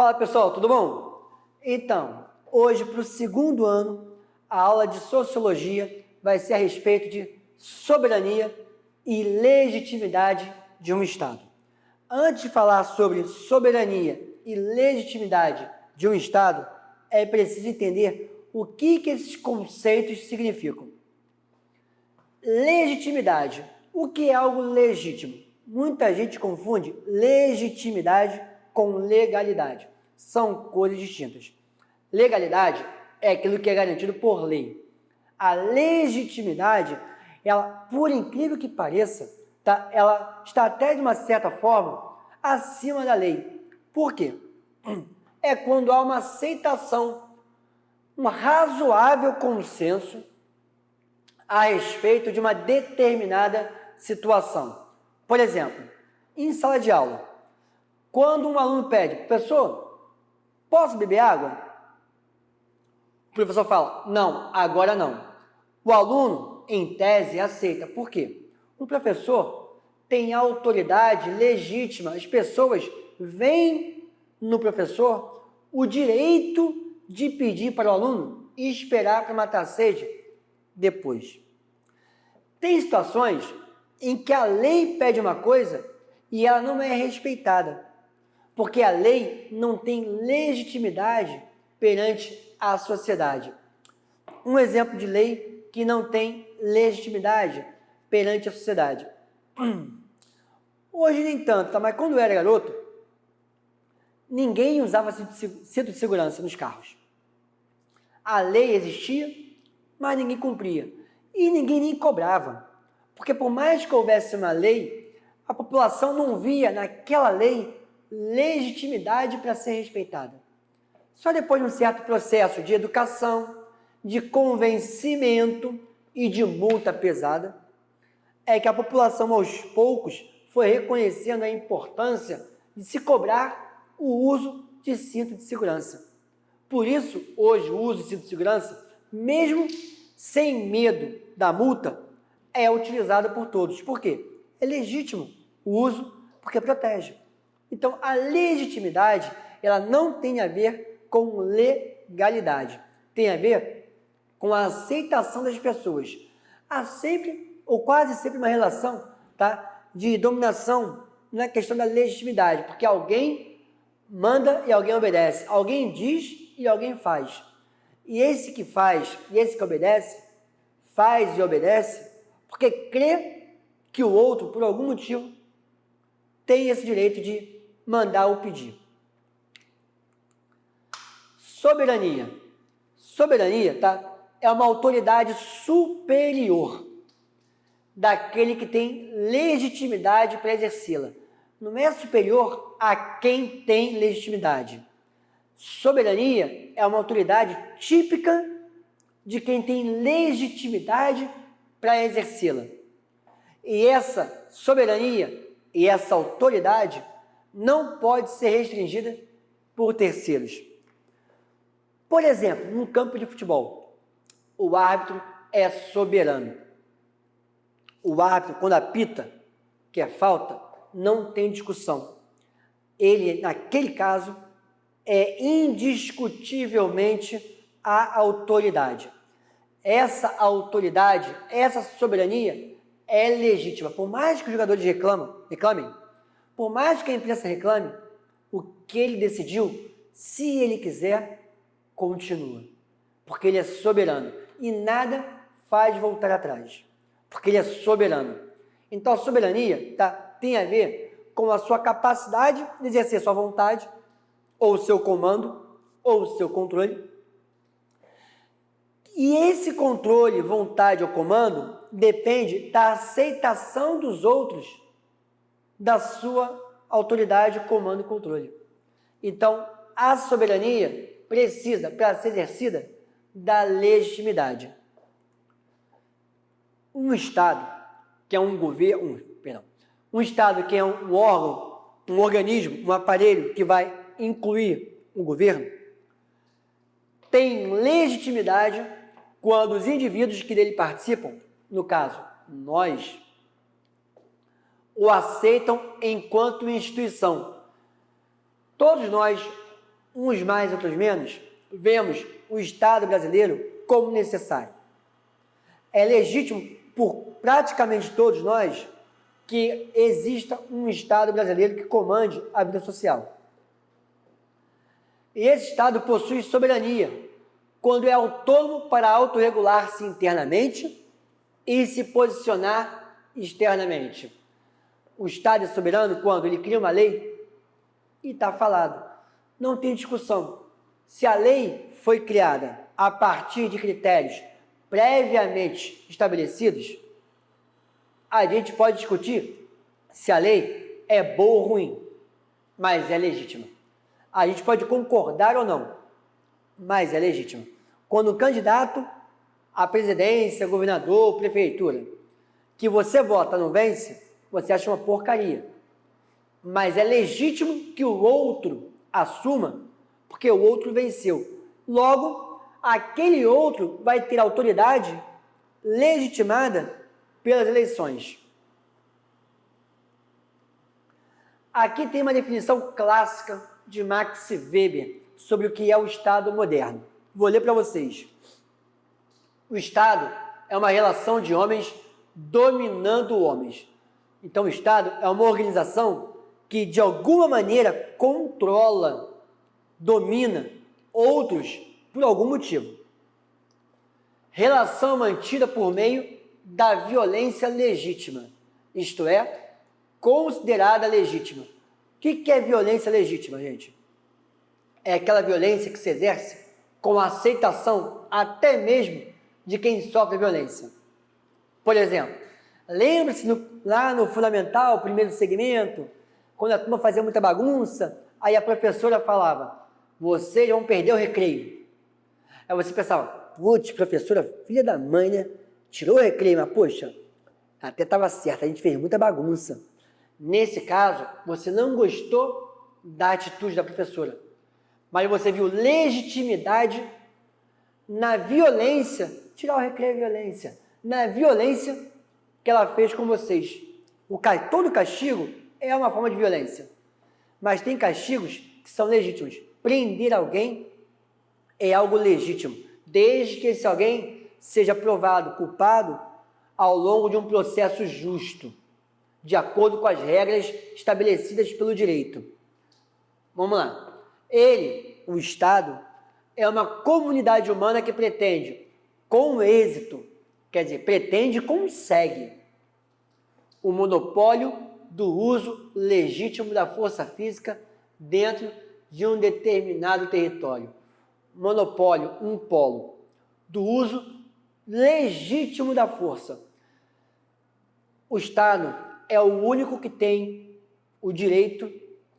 Fala pessoal, tudo bom? Então, hoje para o segundo ano, a aula de Sociologia vai ser a respeito de soberania e legitimidade de um Estado. Antes de falar sobre soberania e legitimidade de um Estado, é preciso entender o que esses conceitos significam. Legitimidade. O que é algo legítimo? Muita gente confunde legitimidade com legalidade. São coisas distintas. Legalidade é aquilo que é garantido por lei. A legitimidade, ela, por incrível que pareça, ela está até de uma certa forma acima da lei. Por quê? É quando há uma aceitação, um razoável consenso a respeito de uma determinada situação. Por exemplo, em sala de aula, quando um aluno pede, professor, posso beber água? O professor fala, não, agora não. O aluno, em tese, aceita. Por quê? O professor tem autoridade legítima, as pessoas veem no professor o direito de pedir para o aluno e esperar para matar a sede depois. Tem situações em que a lei pede uma coisa e ela não é respeitada, porque a lei não tem legitimidade perante a sociedade. Um exemplo de lei que não tem legitimidade perante a sociedade. Hoje nem tanto, tá? Mas quando eu era garoto, ninguém usava cinto de segurança nos carros. A lei existia, mas ninguém cumpria. E ninguém nem cobrava. Porque por mais que houvesse uma lei, a população não via naquela lei legitimidade para ser respeitada. Só depois de um certo processo de educação, de convencimento e de multa pesada, é que a população aos poucos foi reconhecendo a importância de se cobrar o uso de cinto de segurança. Por isso, hoje, o uso de cinto de segurança, mesmo sem medo da multa, é utilizado por todos. Por quê? É legítimo o uso porque protege. Então, a legitimidade, ela não tem a ver com legalidade. Tem a ver com a aceitação das pessoas. Há sempre, ou quase sempre, uma relação, tá, de dominação na questão da legitimidade, porque alguém manda e alguém obedece. Alguém diz e alguém faz. E esse que faz e esse que obedece, faz e obedece porque crê que o outro, por algum motivo, tem esse direito de mandar ou pedir. Soberania. Soberania, tá? É uma autoridade superior daquele que tem legitimidade para exercê-la. Não é superior a quem tem legitimidade. Soberania é uma autoridade típica de quem tem legitimidade para exercê-la. E essa soberania e essa autoridade não pode ser restringida por terceiros. Por exemplo, num campo de futebol, o árbitro é soberano. O árbitro, quando apita, que é falta, não tem discussão. Ele, naquele caso, é indiscutivelmente a autoridade. Essa autoridade, essa soberania é legítima. Por mais que os jogadores reclamem, por mais que a imprensa reclame, o que ele decidiu, se ele quiser, continua. Porque ele é soberano e nada faz voltar atrás. Porque ele é soberano. Então a soberania tem a ver com a sua capacidade de exercer sua vontade, ou o seu comando, ou o seu controle. E esse controle, vontade ou comando depende da aceitação dos outros da sua autoridade, comando e controle. Então, a soberania precisa, para ser exercida, da legitimidade. Um Estado, que é um governo, um Estado que é um órgão, um organismo, um aparelho que vai incluir o governo, tem legitimidade quando os indivíduos que dele participam, no caso, nós, o aceitam enquanto instituição. Todos nós uns mais, outros menos, vemos o Estado brasileiro como necessário. É legítimo por praticamente todos nós que exista um Estado brasileiro que comande a vida social. E esse Estado possui soberania, quando é autônomo para autorregular-se internamente e se posicionar externamente. O Estado é soberano quando ele cria uma lei e está falado. Não tem discussão. Se a lei foi criada a partir de critérios previamente estabelecidos, a gente pode discutir se a lei é boa ou ruim, mas é legítima. A gente pode concordar ou não, mas é legítima. Quando o candidato à presidência, governador, prefeitura, que você vota não vence, você acha uma porcaria. Mas é legítimo que o outro assuma, porque o outro venceu. Logo, aquele outro vai ter autoridade legitimada pelas eleições. Aqui tem uma definição clássica de Max Weber sobre o que é o Estado moderno. Vou ler para vocês. O Estado é uma relação de homens dominando homens. Então, o Estado é uma organização que, de alguma maneira, controla, domina outros por algum motivo. Relação mantida por meio da violência legítima, isto é, considerada legítima. O que é violência legítima, gente? É aquela violência que se exerce com a aceitação até mesmo de quem sofre violência. Por exemplo, lembre-se lá no fundamental, primeiro segmento, quando a turma fazia muita bagunça, aí a professora falava, vocês vão perder o recreio. Aí você pensava, putz, professora, filha da mãe, né? Tirou o recreio, mas poxa, até estava certo, a gente fez muita bagunça. Nesse caso, você não gostou da atitude da professora, mas você viu legitimidade na violência, tirar o recreio é violência, na violência que ela fez com vocês. Todo castigo é uma forma de violência, mas tem castigos que são legítimos. Prender alguém é algo legítimo, desde que esse alguém seja provado culpado ao longo de um processo justo, de acordo com as regras estabelecidas pelo direito. Vamos lá. Ele, o Estado, é uma comunidade humana que pretende, com êxito, quer dizer, pretende e consegue, o monopólio do uso legítimo da força física dentro de um determinado território. Monopólio, um polo, do uso legítimo da força. O Estado é o único que tem o direito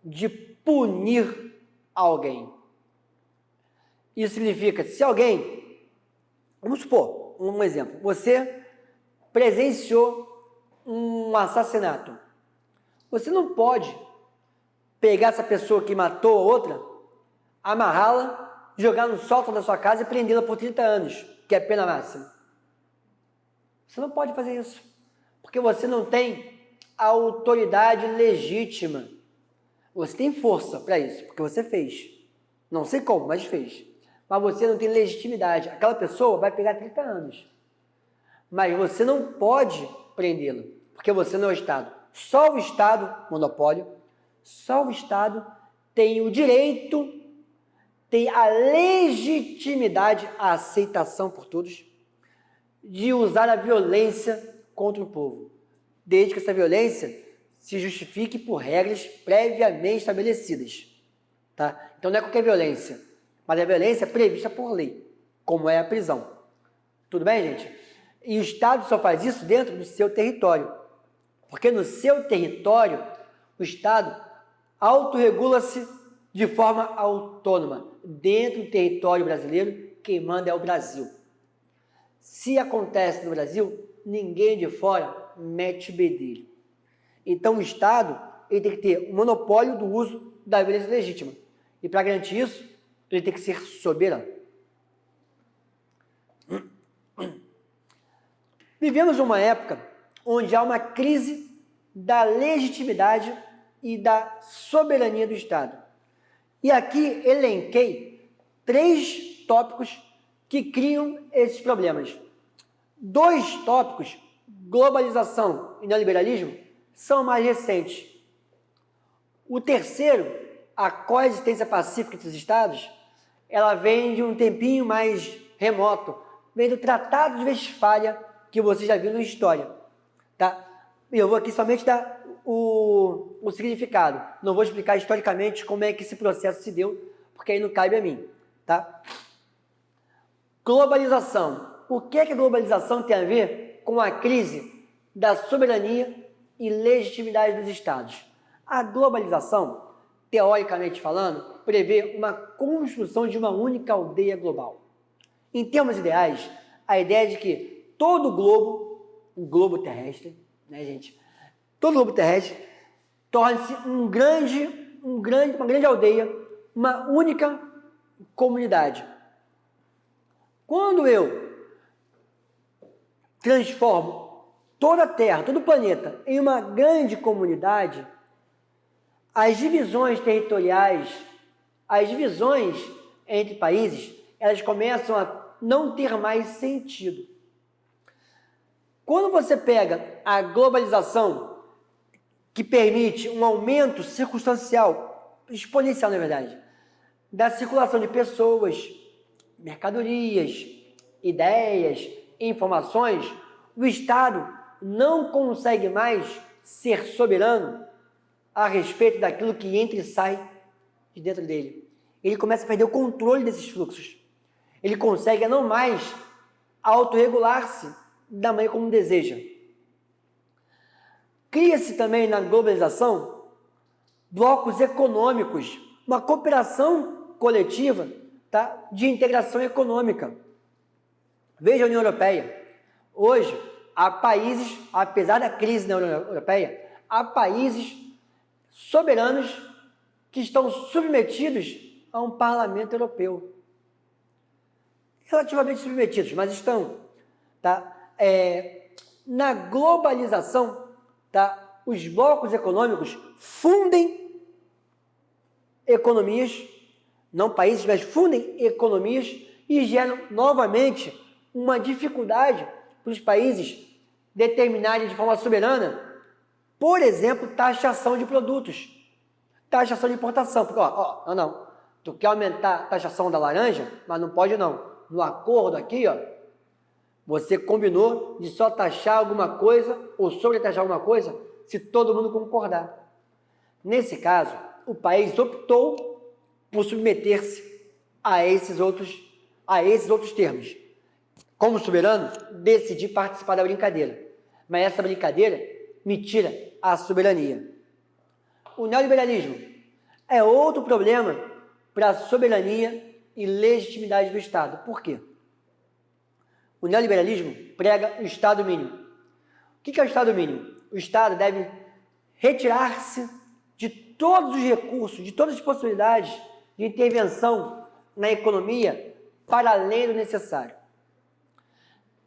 de punir alguém. Isso significa, se alguém, vamos supor, um exemplo, você presenciou um assassinato, você não pode pegar essa pessoa que matou a outra, amarrá-la, jogar no sótão da sua casa e prendê-la por 30 anos, que é a pena máxima. Você não pode fazer isso, porque você não tem a autoridade legítima. Você tem força para isso, porque você fez. Não sei como, mas fez. Mas você não tem legitimidade. Aquela pessoa vai pegar 30 anos. Mas você não pode prendê-la, porque você não é o Estado. Só o Estado, monopólio, só o Estado tem o direito, tem a legitimidade, a aceitação por todos, de usar a violência contra o povo, desde que essa violência se justifique por regras previamente estabelecidas. Tá? Então não é qualquer violência, mas é violência prevista por lei, como é a prisão. Tudo bem, gente? E o Estado só faz isso dentro do seu território, porque no seu território o Estado autorregula-se de forma autônoma. Dentro do território brasileiro, quem manda é o Brasil. Se acontece no Brasil, ninguém de fora mete bedelho. Então o Estado ele tem que ter o monopólio do uso da violência legítima. E para garantir isso, ele tem que ser soberano. Vivemos uma época onde há uma crise da legitimidade e da soberania do Estado. E aqui elenquei 3 tópicos que criam esses problemas. 2 tópicos, globalização e neoliberalismo, são mais recentes. O terceiro, a coexistência pacífica entre os Estados, ela vem de um tempinho mais remoto, vem do Tratado de Westfália, que você já viu na história. Tá? Eu vou aqui somente dar o significado, não vou explicar historicamente como é que esse processo se deu, porque aí não cabe a mim. Tá? Globalização. O que é que a globalização tem a ver com a crise da soberania e legitimidade dos Estados? A globalização, teoricamente falando, prevê uma construção de uma única aldeia global. Em termos ideais, a ideia é de que todo o globo terrestre, né, gente? Todo o globo terrestre torne-se uma grande aldeia, uma única comunidade. Quando eu transformo toda a Terra, todo o planeta em uma grande comunidade, as divisões territoriais, as divisões entre países, elas começam a não ter mais sentido. Quando você pega a globalização, que permite um aumento circunstancial, exponencial na verdade, da circulação de pessoas, mercadorias, ideias, informações, o Estado não consegue mais ser soberano a respeito daquilo que entra e sai de dentro dele. Ele começa a perder o controle desses fluxos. Ele consegue não mais autorregular-se da maneira como deseja. Cria-se também na globalização blocos econômicos, uma cooperação coletiva, tá, de integração econômica. Veja a União Europeia. Hoje, há países, apesar da crise na União Europeia, há países soberanos que estão submetidos a um parlamento europeu. Relativamente submetidos, mas estão. Tá? Na globalização, tá? Os blocos econômicos fundem economias, não países, mas fundem economias e geram novamente uma dificuldade para os países determinarem de forma soberana, por exemplo, taxação de produtos, taxação de importação. Porque, não, tu quer aumentar a taxação da laranja, mas não pode não. No acordo aqui, você combinou de só taxar alguma coisa ou sobretaxar alguma coisa se todo mundo concordar. Nesse caso, o país optou por submeter-se a esses outros termos. Como soberano, decidi participar da brincadeira. Mas essa brincadeira me tira a soberania. O neoliberalismo é outro problema para a soberania e legitimidade do Estado. Por quê? O neoliberalismo prega o Estado mínimo. O que é o Estado mínimo? O Estado deve retirar-se de todos os recursos, de todas as possibilidades de intervenção na economia para além do necessário.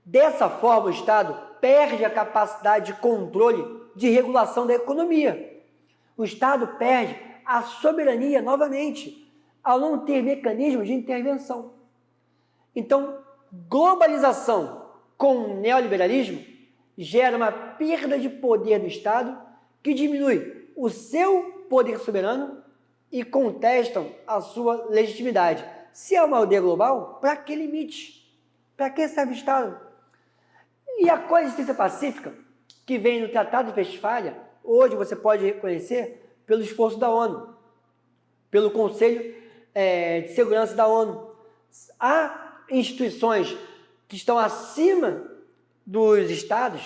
Dessa forma, o Estado perde a capacidade de controle de regulação da economia. O Estado perde a soberania novamente, ao não ter mecanismos de intervenção. Então, globalização com neoliberalismo gera uma perda de poder do Estado que diminui o seu poder soberano e contestam a sua legitimidade. Se é uma aldeia global, para que limite? Para que serve o Estado? E a coexistência pacífica, que vem no Tratado de Westfália, hoje você pode reconhecer pelo esforço da ONU, pelo Conselho de Segurança da ONU. Há instituições que estão acima dos Estados,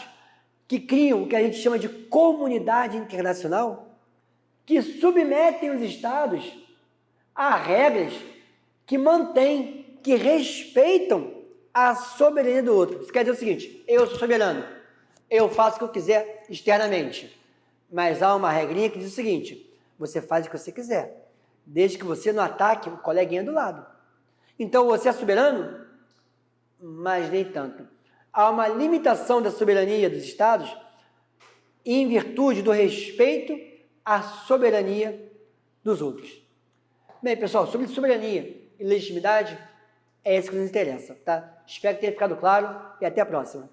que criam o que a gente chama de comunidade internacional, que submetem os Estados a regras que mantêm, que respeitam a soberania do outro. Isso quer dizer o seguinte: eu sou soberano, eu faço o que eu quiser externamente, mas há uma regrinha que diz o seguinte: você faz o que você quiser, desde que você não ataque o coleguinha do lado. Então você é soberano, mas nem tanto. Há uma limitação da soberania dos Estados em virtude do respeito à soberania dos outros. Bem, pessoal, sobre soberania e legitimidade, é isso que nos interessa, tá? Espero que tenha ficado claro e até a próxima.